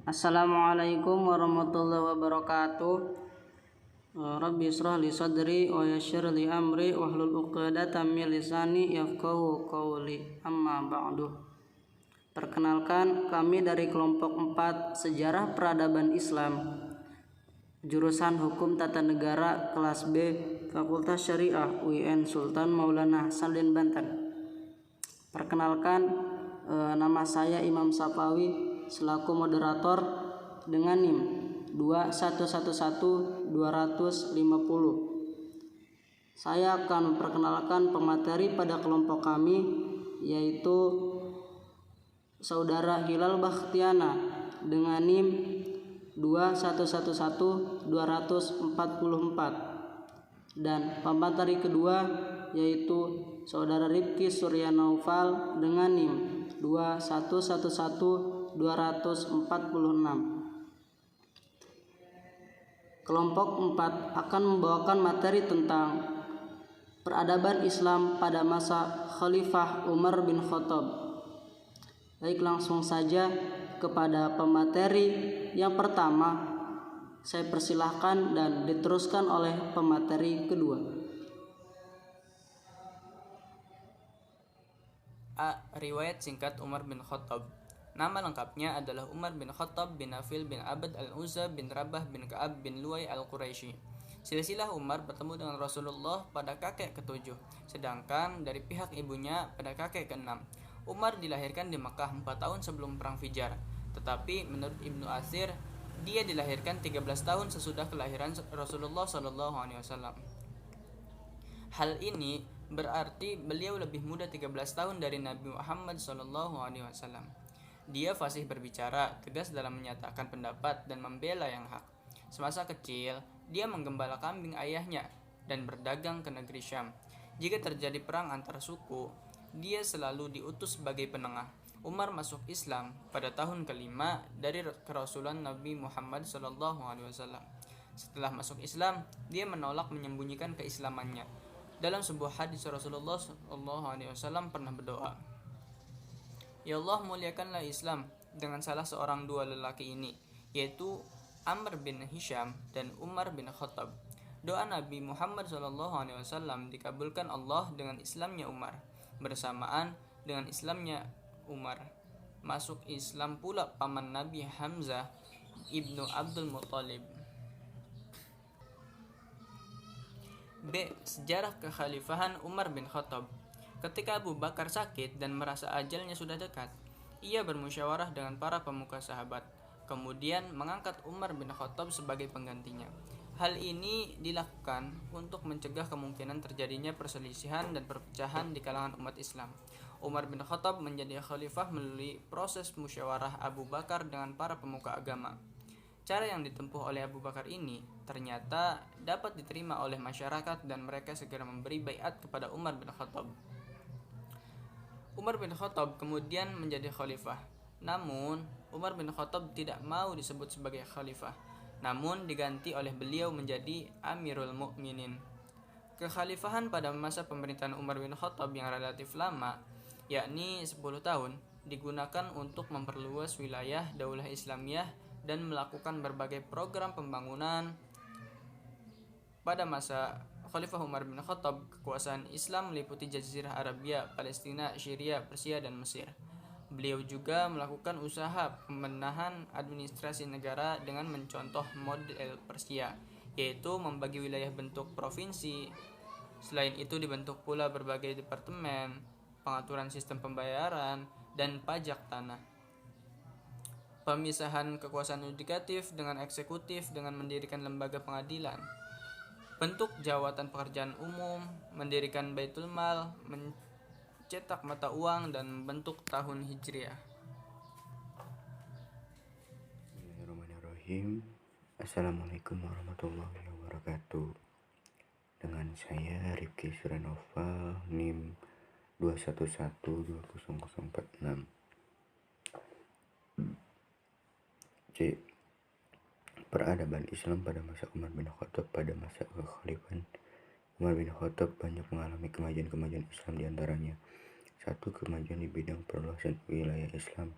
Assalamualaikum warahmatullahi wabarakatuh. Rabbi israh li sadri wa yassir li amri wahlul 'uqdatam min lisani yafqahu qawli. Amma ba'du. Perkenalkan, kami dari kelompok 4 Sejarah Peradaban Islam, jurusan Hukum Tata Negara kelas B, Fakultas Syariah UIN Sultan Maulana Hasanuddin Banten. Perkenalkan, nama saya Imam Sapawi selaku moderator dengan NIM 2111250. Saya akan memperkenalkan pemateri pada kelompok kami, yaitu Saudara Hilal Bakhtiana dengan NIM 2111244, dan pemateri kedua yaitu Saudara Rifki Surya Naufal dengan NIM 2111246. Kelompok 4 akan membawakan materi tentang peradaban Islam pada masa Khalifah Umar bin Khattab. Baik, langsung saja kepada pemateri yang pertama. Saya persilahkan dan diteruskan oleh pemateri kedua. A. Riwayat singkat Umar bin Khattab. Nama lengkapnya adalah Umar bin Khattab bin Nafil bin Abd al-Uzza bin Rabah bin Ka'ab bin Luwai al-Quraisy. Silsilah Umar bertemu dengan Rasulullah pada kakek ketujuh, sedangkan dari pihak ibunya pada kakek keenam. Umar dilahirkan di Mekah 4 tahun sebelum Perang Fijar, tetapi menurut Ibnu Athir, dia dilahirkan 13 tahun sesudah kelahiran Rasulullah SAW. Hal ini berarti beliau lebih muda 13 tahun dari Nabi Muhammad SAW. Dia fasih berbicara, tegas dalam menyatakan pendapat dan membela yang hak. Semasa kecil, dia menggembala kambing ayahnya dan berdagang ke negeri Syam. Jika terjadi perang antar suku, dia selalu diutus sebagai penengah. Umar masuk Islam pada tahun kelima dari kerasulan Nabi Muhammad SAW. Setelah masuk Islam, dia menolak menyembunyikan keislamannya. Dalam sebuah hadis Rasulullah SAW pernah berdoa, "Ya Allah, muliakanlah Islam dengan salah seorang dua lelaki ini, yaitu Amr bin Hisham dan Umar bin Khattab." Doa Nabi Muhammad SAW dikabulkan Allah dengan Islamnya Umar. Bersamaan dengan Islamnya Umar, masuk Islam pula paman Nabi Hamzah ibnu Abdul Muttalib. B. Sejarah kekhalifahan Umar bin Khattab. Ketika Abu Bakar sakit dan merasa ajalnya sudah dekat, ia bermusyawarah dengan para pemuka sahabat, kemudian mengangkat Umar bin Khattab sebagai penggantinya. Hal ini dilakukan untuk mencegah kemungkinan terjadinya perselisihan dan perpecahan di kalangan umat Islam. Umar bin Khattab menjadi khalifah melalui proses musyawarah Abu Bakar dengan para pemuka agama. Cara yang ditempuh oleh Abu Bakar ini ternyata dapat diterima oleh masyarakat dan mereka segera memberi baiat kepada Umar bin Khattab. Umar bin Khattab kemudian menjadi khalifah. Namun, Umar bin Khattab tidak mau disebut sebagai khalifah, namun diganti oleh beliau menjadi Amirul Mukminin. Kekhalifahan pada masa pemerintahan Umar bin Khattab yang relatif lama, yakni 10 tahun, digunakan untuk memperluas wilayah Daulah Islamiyah dan melakukan berbagai program pembangunan. Pada masa Khalifah Umar bin Khattab, kekuasaan Islam meliputi Jazirah Arabia, Palestina, Syria, Persia, dan Mesir. Beliau juga melakukan usaha pembenahan administrasi negara dengan mencontoh model Persia, yaitu membagi wilayah bentuk provinsi. Selain itu dibentuk pula berbagai departemen, pengaturan sistem pembayaran, dan pajak tanah. Pemisahan kekuasaan yudikatif dengan eksekutif dengan mendirikan lembaga pengadilan. Bentuk jawatan pekerjaan umum, mendirikan Baitul Mal, cetak mata uang, dan membentuk tahun Hijriah. Bismillahirrahmanirrahim. Assalamualaikum warahmatullahi wabarakatuh. Dengan saya Rifki Surya Naufal, NIM 2112046. C. Peradaban Islam pada masa Umar bin Khattab. Pada masa kekhalifahan Umar bin Khattab banyak mengalami kemajuan-kemajuan Islam, diantaranya 1. Kemajuan di bidang perluasan wilayah Islam.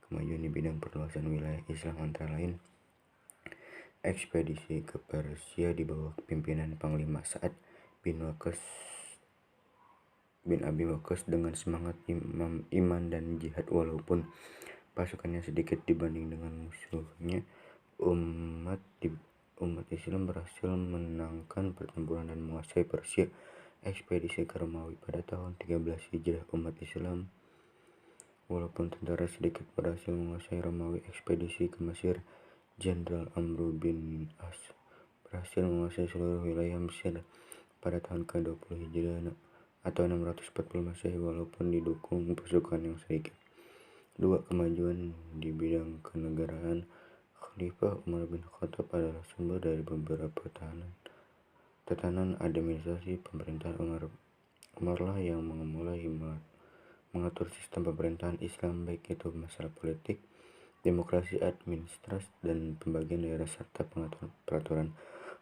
kemajuan di bidang perluasan wilayah Islam, antara lain ekspedisi ke Persia di bawah pimpinan Panglima Sa'ad bin Abi Waqqas dengan semangat iman dan jihad. Walaupun pasukannya sedikit dibanding dengan musuhnya, umat Islam berhasil menangkan pertempuran dan menguasai Persia. Ekspedisi ke Romawi pada tahun 13 Hijrah, umat Islam walaupun tentara sedikit berhasil menguasai Romawi. Ekspedisi ke Mesir, Jenderal Amr bin As berhasil menguasai seluruh wilayah Mesir pada tahun ke-20 Hijriah atau 640 Masehi walaupun didukung pasukan yang sedikit. 2. Kemajuan di bidang kenegaraan. Khalifah Umar bin Khattab adalah sumber dari beberapa tatanan administrasi pemerintahan. Umarlah yang memulai mengatur sistem pemerintahan Islam, baik itu masalah politik, demokrasi, administrasi, dan pembagian daerah serta pengaturan peraturan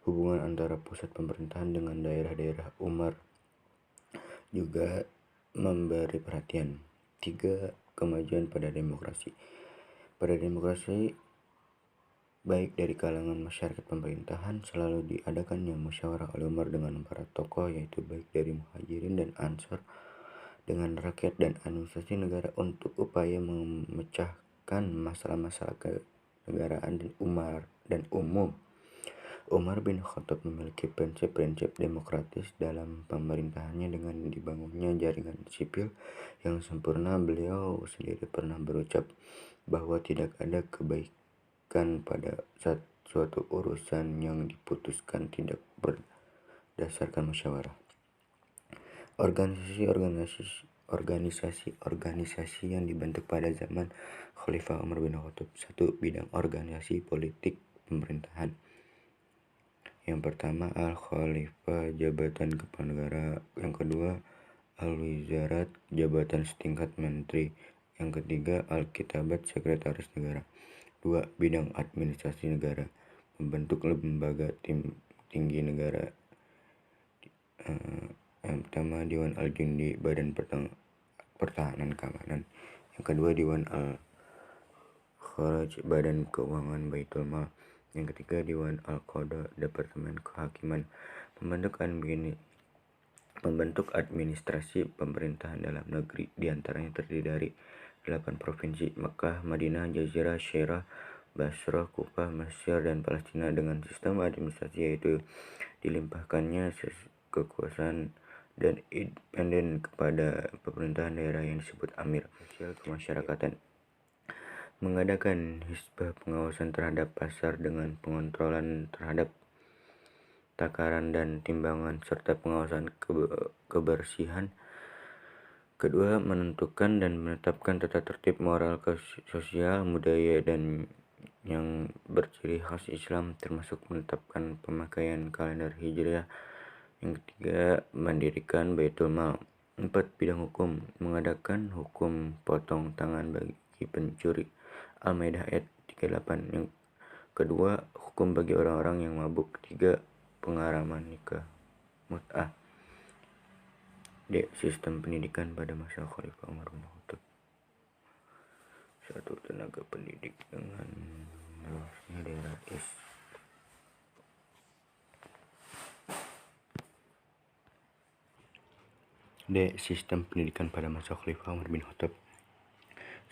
hubungan antara pusat pemerintahan dengan daerah-daerah. Umar juga memberi perhatian. 3. Kemajuan pada demokrasi. Pada demokrasi, baik dari kalangan masyarakat pemerintahan, selalu diadakannya musyawarah oleh Umar dengan para tokoh, yaitu baik dari Muhajirin dan Ansar, dengan rakyat dan administrasi negara untuk upaya memecahkan masalah-masalah kenegaraan dan umum. Umar bin Khattab memiliki prinsip-prinsip demokratis dalam pemerintahannya. Dengan dibangunnya jaringan sipil yang sempurna, beliau sendiri pernah berucap bahwa tidak ada kebaikan pada suatu urusan yang diputuskan tidak berdasarkan musyawarah. Organisasi yang dibentuk pada zaman Khalifah Umar bin Khattab. 1. Bidang organisasi politik pemerintahan. Yang pertama, Al-Khalifah, jabatan kepala negara. Yang kedua, Al-Wizarat, jabatan setingkat menteri. Yang ketiga, Al-Kitabat, sekretaris negara. 2. Bidang administrasi negara, membentuk lembaga tinggi negara. Yang pertama, Dewan Al-Jundi, badan pertahanan keamanan. Yang kedua, Dewan Al-Kharaj, badan keuangan Baitul Mal. Yang ketiga, Dewan Al-Qada, departemen kehakiman. Pembentuk administrasi pemerintahan dalam negeri diantaranya terdiri dari 8 provinsi: Makkah, Madinah, Jazirah, Syirah, Basrah, Kufah, Mesir, dan Palestina. Dengan sistem administrasi yaitu dilimpahkannya kekuasaan dan independen kepada pemerintahan daerah yang disebut Amir. Sosial kemasyarakatan, mengadakan hisbah, pengawasan terhadap pasar dengan pengontrolan terhadap takaran dan timbangan, serta pengawasan kebersihan. Kedua, menentukan dan menetapkan tata tertib moral, sosial, budaya, dan yang berciri khas Islam, termasuk menetapkan pemakaian kalender Hijriah. Yang ketiga, mendirikan Baitul Mal. 4. Bidang hukum, mengadakan hukum potong tangan bagi pencuri. Al-Maidah ayat 38. Yang kedua, hukum bagi orang-orang yang mabuk. 3. Pengharaman nikah mut'ah. D. Sistem pendidikan pada masa Khalifah Umar bin Khattab. 1. Tenaga pendidik dengan luasnya daerah D. Sistem pendidikan pada masa Khalifah Umar bin Khattab.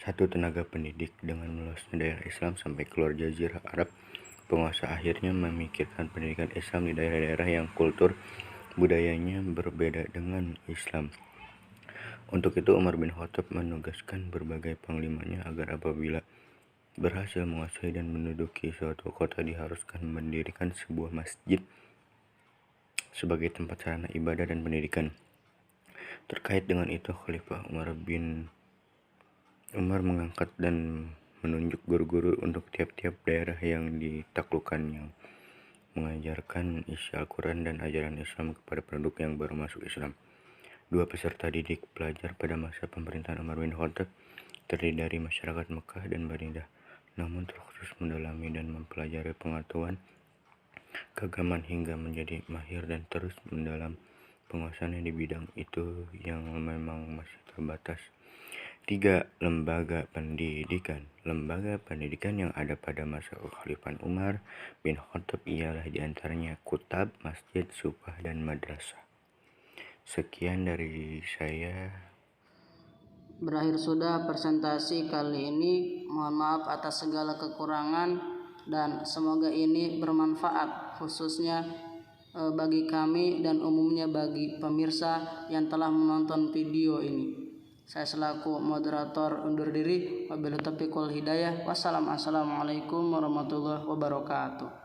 1. Tenaga pendidik dengan meluasnya daerah Islam sampai keluar Jazirah Arab. Penguasa akhirnya memikirkan pendidikan Islam di daerah-daerah yang kultur budayanya berbeda dengan Islam. Untuk itu Umar bin Khattab menugaskan berbagai panglimanya agar apabila berhasil menguasai dan menduduki suatu kota diharuskan mendirikan sebuah masjid sebagai tempat sarana ibadah dan pendidikan. Terkait dengan itu, Khalifah Umar mengangkat dan menunjuk guru-guru untuk tiap-tiap daerah yang ditaklukkan yang mengajarkan isi Al-Quran dan ajaran Islam kepada penduduk yang baru masuk Islam. 2. Peserta didik pelajar pada masa pemerintahan Umar bin Khattab terdiri dari masyarakat Mekah dan Madinah, namun terkhusus mendalami dan mempelajari pengetahuan keagamaan hingga menjadi mahir dan terus mendalam penguasaannya di bidang itu yang memang masih terbatas. 3. Lembaga pendidikan. Lembaga pendidikan yang ada pada masa Kekhalifahan Umar bin Khattab ialah diantaranya kutab, masjid, supah, dan madrasah. Sekian dari saya. Berakhir sudah presentasi kali ini. Mohon maaf atas segala kekurangan dan semoga ini bermanfaat khususnya bagi kami dan umumnya bagi pemirsa yang telah menonton video ini. Saya selaku moderator undur diri. Wabillahi taufiq wal hidayah. Wassalamualaikum warahmatullahi wabarakatuh.